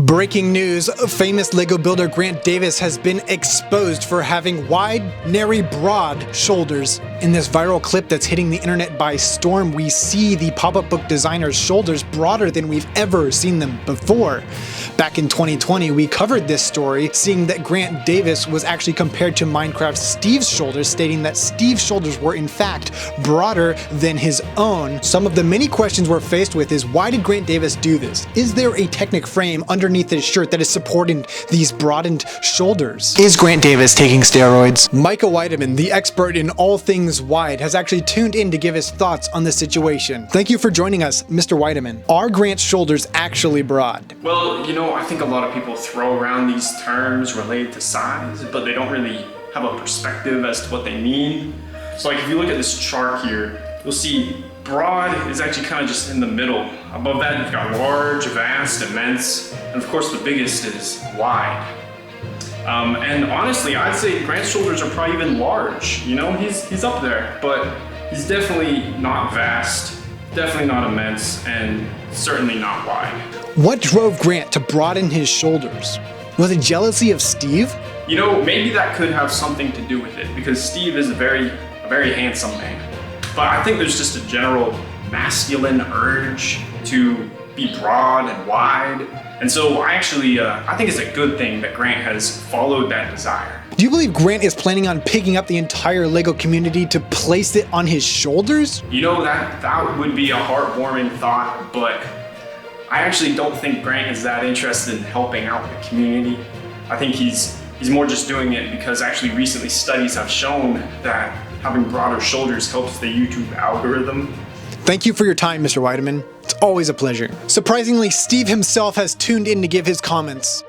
Breaking news, famous Lego builder Grant Davis has been exposed for having wide, nary broad shoulders. In this viral clip that's hitting the internet by storm, we see the pop-up book designer's shoulders broader than we've ever seen them before. Back in 2020, we covered this story, seeing that Grant Davis was actually compared to Minecraft's Steve's shoulders, stating that Steve's shoulders were in fact broader than his own. Some of the many questions we're faced with is, why did Grant Davis do this? Is there a Technic frame underneath his shirt that is supporting these broadened shoulders? Is Grant Davis taking steroids? Micah Wideman, the expert in all things wide, has actually tuned in to give his thoughts on the situation. Thank you for joining us, Mr. Wideman. Are Grant's shoulders actually broad? Well, I think a lot of people throw around these terms related to size, but they don't really have a perspective as to what they mean. So like if you look at this chart here, you'll see broad is actually kind of just in the middle. Above that you've got large, vast, immense, and of course the biggest is wide. And honestly, I'd say Grant's shoulders are probably even large. He's up there, but he's definitely not vast, definitely not immense, and certainly not wide. What drove Grant to broaden his shoulders? Was it jealousy of Steve? Maybe that could have something to do with it, because Steve is a very handsome man. But I think there's just a general masculine urge to be broad and wide. And so I think it's a good thing that Grant has followed that desire. Do you believe Grant is planning on picking up the entire Lego community to place it on his shoulders? That would be a heartwarming thought, but I actually don't think Grant is that interested in helping out the community. I think he's more just doing it because actually recently studies have shown that having broader shoulders helps the YouTube algorithm. Thank you for your time, Mr. Wideman. It's always a pleasure. Surprisingly, Steve himself has tuned in to give his comments.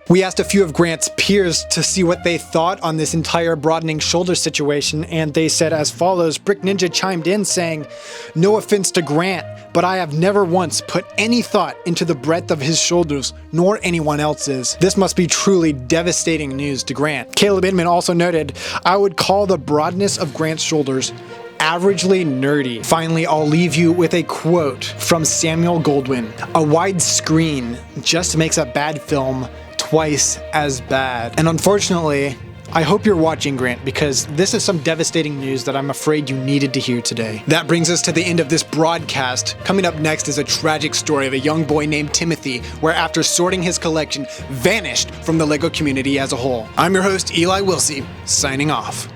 We asked a few of Grant's peers to see what they thought on this entire broadening shoulder situation, and they said as follows. Brick Ninja chimed in saying, "No offense to Grant, but I have never once put any thought into the breadth of his shoulders, nor anyone else's. This must be truly devastating news to Grant." Caleb Inman also noted, "I would call the broadness of Grant's shoulders averagely nerdy." Finally, I'll leave you with a quote from Samuel Goldwyn. "A wide screen just makes a bad film twice as bad." And unfortunately, I hope you're watching, Grant, because this is some devastating news that I'm afraid you needed to hear today. That brings us to the end of this broadcast. Coming up next is a tragic story of a young boy named Timothy, where after sorting his collection, vanished from the Lego community as a whole. I'm your host, Eli Wilsey, signing off.